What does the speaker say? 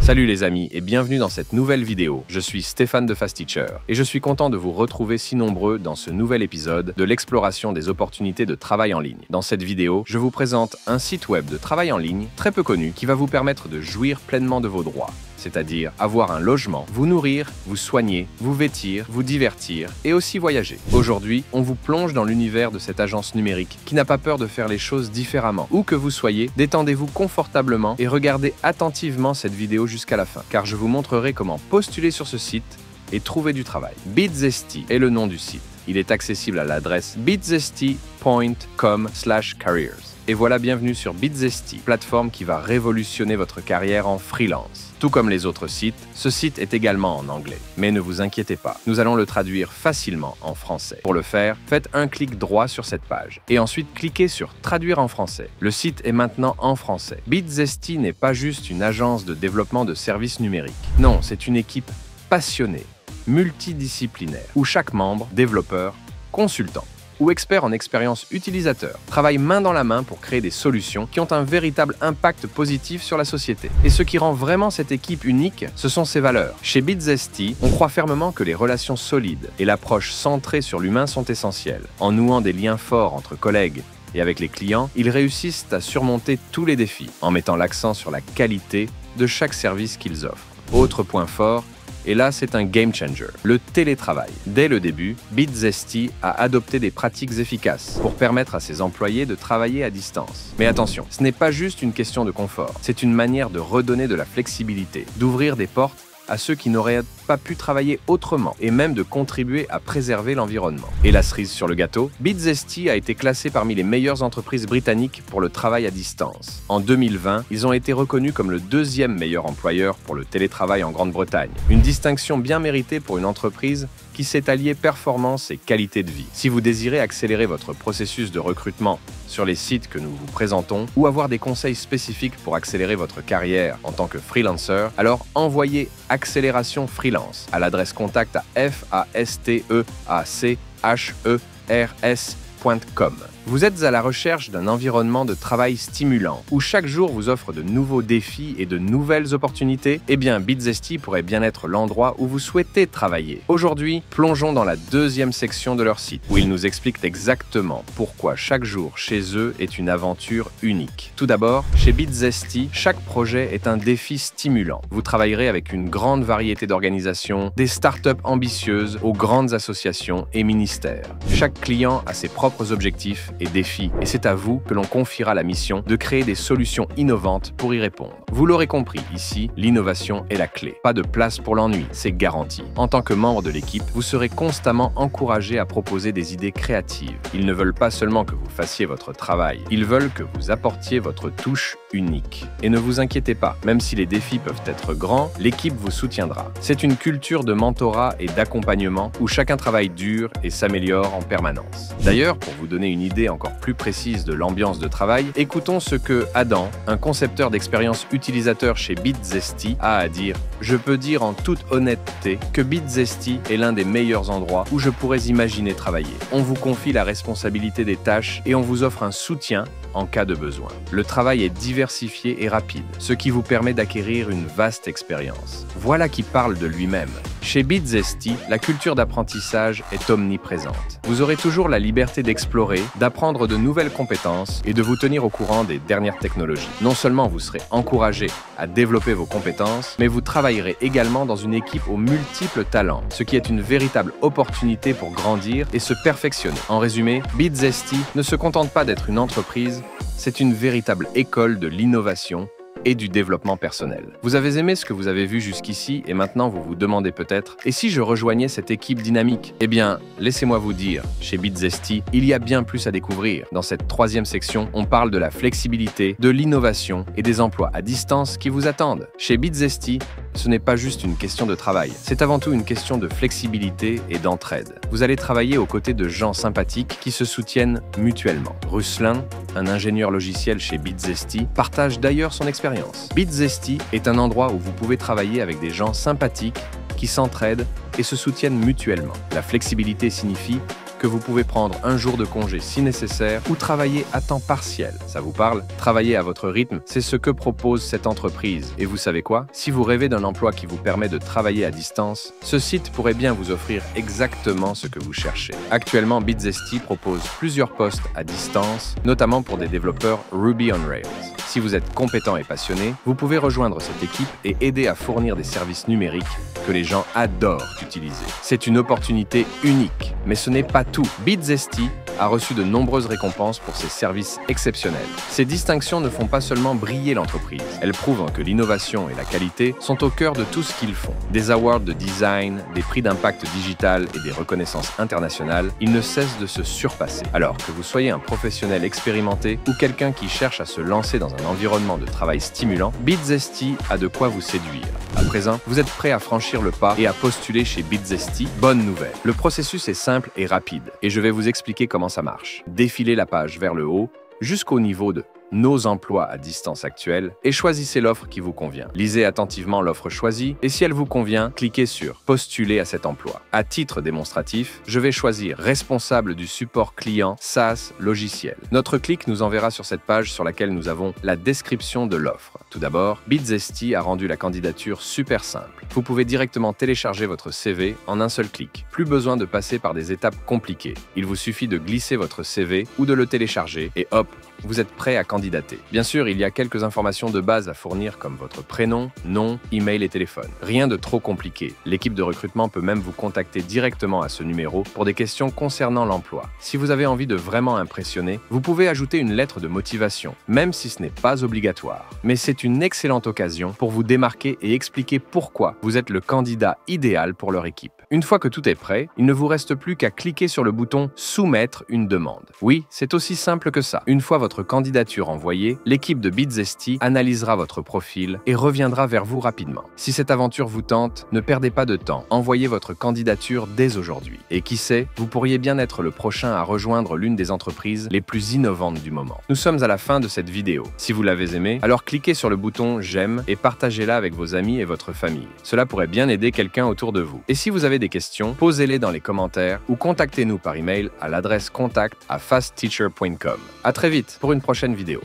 Salut les amis et bienvenue dans cette nouvelle vidéo. Je suis Stéphane de Fast Teacher et je suis content de vous retrouver si nombreux dans ce nouvel épisode de l'exploration des opportunités de travail en ligne. Dans cette vidéo, je vous présente un site web de travail en ligne très peu connu qui va vous permettre de jouir pleinement de vos droits. C'est-à-dire avoir un logement, vous nourrir, vous soigner, vous vêtir, vous divertir et aussi voyager. Aujourd'hui, on vous plonge dans l'univers de cette agence numérique qui n'a pas peur de faire les choses différemment. Où que vous soyez, détendez-vous confortablement et regardez attentivement cette vidéo jusqu'à la fin, car je vous montrerai comment postuler sur ce site et trouver du travail. Bitzesty est le nom du site. Il est accessible à l'adresse bitzesty.com/careers. Et voilà, bienvenue sur Bitzesty, plateforme qui va révolutionner votre carrière en freelance. Tout comme les autres sites, ce site est également en anglais. Mais ne vous inquiétez pas, nous allons le traduire facilement en français. Pour le faire, faites un clic droit sur cette page et ensuite cliquez sur Traduire en français. Le site est maintenant en français. Bitzesty n'est pas juste une agence de développement de services numériques. Non, c'est une équipe passionnée, multidisciplinaire, où chaque membre, développeur, consultant ou expert en expérience utilisateur, travaille main dans la main pour créer des solutions qui ont un véritable impact positif sur la société. Et ce qui rend vraiment cette équipe unique, ce sont ses valeurs. Chez Bitzesty, on croit fermement que les relations solides et l'approche centrée sur l'humain sont essentielles. En nouant des liens forts entre collègues et avec les clients, ils réussissent à surmonter tous les défis, en mettant l'accent sur la qualité de chaque service qu'ils offrent. Autre point fort, et là, c'est un game changer, le télétravail. Dès le début, Bitzesty a adopté des pratiques efficaces pour permettre à ses employés de travailler à distance. Mais attention, ce n'est pas juste une question de confort, c'est une manière de redonner de la flexibilité, d'ouvrir des portes à ceux qui n'auraient pas pu travailler autrement et même de contribuer à préserver l'environnement. Et la cerise sur le gâteau, Bitzesty a été classé parmi les meilleures entreprises britanniques pour le travail à distance. En 2020, ils ont été reconnus comme le deuxième meilleur employeur pour le télétravail en Grande-Bretagne. Une distinction bien méritée pour une entreprise qui sait allier performance et qualité de vie. Si vous désirez accélérer votre processus de recrutement sur les sites que nous vous présentons ou avoir des conseils spécifiques pour accélérer votre carrière en tant que freelancer, alors envoyez Accélération Freelance à l'adresse contact à fasteachers.com. Vous êtes à la recherche d'un environnement de travail stimulant, où chaque jour vous offre de nouveaux défis et de nouvelles opportunités? Eh bien, Bitzesty pourrait bien être l'endroit où vous souhaitez travailler. Aujourd'hui, plongeons dans la deuxième section de leur site, où ils nous expliquent exactement pourquoi chaque jour chez eux est une aventure unique. Tout d'abord, chez Bitzesty, chaque projet est un défi stimulant. Vous travaillerez avec une grande variété d'organisations, des startups ambitieuses aux grandes associations et ministères. Chaque client a ses propres objectifs et défis, et c'est à vous que l'on confiera la mission de créer des solutions innovantes pour y répondre. Vous l'aurez compris, ici, l'innovation est la clé. Pas de place pour l'ennui, c'est garanti. En tant que membre de l'équipe, vous serez constamment encouragé à proposer des idées créatives. Ils ne veulent pas seulement que vous fassiez votre travail, ils veulent que vous apportiez votre touche unique. Et ne vous inquiétez pas, même si les défis peuvent être grands, l'équipe vous soutiendra. C'est une culture de mentorat et d'accompagnement où chacun travaille dur et s'améliore en permanence. D'ailleurs, pour vous donner une idée encore plus précise de l'ambiance de travail, écoutons ce que Adam, un concepteur d'expérience utilisateur chez Bitzesty, a à dire. Je peux dire en toute honnêteté que Bitzesty est l'un des meilleurs endroits où je pourrais imaginer travailler. On vous confie la responsabilité des tâches et on vous offre un soutien en cas de besoin. Le travail est diversifié et rapide, ce qui vous permet d'acquérir une vaste expérience. Voilà qui parle de lui-même. Chez Bitzesty, la culture d'apprentissage est omniprésente. Vous aurez toujours la liberté d'explorer, d'apprendre de nouvelles compétences et de vous tenir au courant des dernières technologies. Non seulement vous serez encouragé à développer vos compétences, mais vous travaillerez également dans une équipe aux multiples talents, ce qui est une véritable opportunité pour grandir et se perfectionner. En résumé, Bitzesty ne se contente pas d'être une entreprise, c'est une véritable école de l'innovation et du développement personnel. Vous avez aimé ce que vous avez vu jusqu'ici et maintenant vous vous demandez peut-être « Et si je rejoignais cette équipe dynamique ?» Eh bien, laissez-moi vous dire, chez Bitzesty, il y a bien plus à découvrir. Dans cette troisième section, on parle de la flexibilité, de l'innovation et des emplois à distance qui vous attendent. Chez Bitzesty, ce n'est pas juste une question de travail, c'est avant tout une question de flexibilité et d'entraide. Vous allez travailler aux côtés de gens sympathiques qui se soutiennent mutuellement. Ruslan, un ingénieur logiciel chez Bitzesty, partage d'ailleurs son expérience. Bitzesty est un endroit où vous pouvez travailler avec des gens sympathiques qui s'entraident et se soutiennent mutuellement. La flexibilité signifie que vous pouvez prendre un jour de congé si nécessaire ou travailler à temps partiel. Ça vous parle? Travailler à votre rythme, c'est ce que propose cette entreprise. Et vous savez quoi? Si vous rêvez d'un emploi qui vous permet de travailler à distance, ce site pourrait bien vous offrir exactement ce que vous cherchez. Actuellement, BitZesty propose plusieurs postes à distance, notamment pour des développeurs Ruby on Rails. Si vous êtes compétent et passionné, vous pouvez rejoindre cette équipe et aider à fournir des services numériques que les gens adorent utiliser. C'est une opportunité unique, mais ce n'est pas tout. BitZesty a reçu de nombreuses récompenses pour ses services exceptionnels. Ces distinctions ne font pas seulement briller l'entreprise, elles prouvent que l'innovation et la qualité sont au cœur de tout ce qu'ils font. Des awards de design, des prix d'impact digital et des reconnaissances internationales, ils ne cessent de se surpasser. Alors que vous soyez un professionnel expérimenté ou quelqu'un qui cherche à se lancer dans un environnement de travail stimulant, BitZesty a de quoi vous séduire. À présent, vous êtes prêt à franchir le pas et à postuler chez BitZesty? Bonne nouvelle! Le processus est simple et rapide, et je vais vous expliquer comment ça marche. Défilez la page vers le haut, jusqu'au niveau de Nos emplois à distance actuels et choisissez l'offre qui vous convient. Lisez attentivement l'offre choisie et si elle vous convient, cliquez sur Postuler à cet emploi. À titre démonstratif, je vais choisir Responsable du support client SaaS logiciel. Notre clic nous enverra sur cette page sur laquelle nous avons la description de l'offre. Tout d'abord, BitZesty a rendu la candidature super simple. Vous pouvez directement télécharger votre CV en un seul clic. Plus besoin de passer par des étapes compliquées. Il vous suffit de glisser votre CV ou de le télécharger et hop, vous êtes prêt à candidater. Bien sûr, il y a quelques informations de base à fournir comme votre prénom, nom, email et téléphone. Rien de trop compliqué. L'équipe de recrutement peut même vous contacter directement à ce numéro pour des questions concernant l'emploi. Si vous avez envie de vraiment impressionner, vous pouvez ajouter une lettre de motivation, même si ce n'est pas obligatoire. Mais c'est une excellente occasion pour vous démarquer et expliquer pourquoi vous êtes le candidat idéal pour leur équipe. Une fois que tout est prêt, il ne vous reste plus qu'à cliquer sur le bouton « Soumettre une demande ». Oui, c'est aussi simple que ça. Une fois votre candidature envoyée, l'équipe de BitZesty analysera votre profil et reviendra vers vous rapidement. Si cette aventure vous tente, ne perdez pas de temps. Envoyez votre candidature dès aujourd'hui. Et qui sait, vous pourriez bien être le prochain à rejoindre l'une des entreprises les plus innovantes du moment. Nous sommes à la fin de cette vidéo. Si vous l'avez aimée, alors cliquez sur le bouton « J'aime » et partagez-la avec vos amis et votre famille. Cela pourrait bien aider quelqu'un autour de vous. Et si vous avez des questions, posez-les dans les commentaires ou contactez-nous par email à l'adresse contact@fastteacher.com. À très vite pour une prochaine vidéo.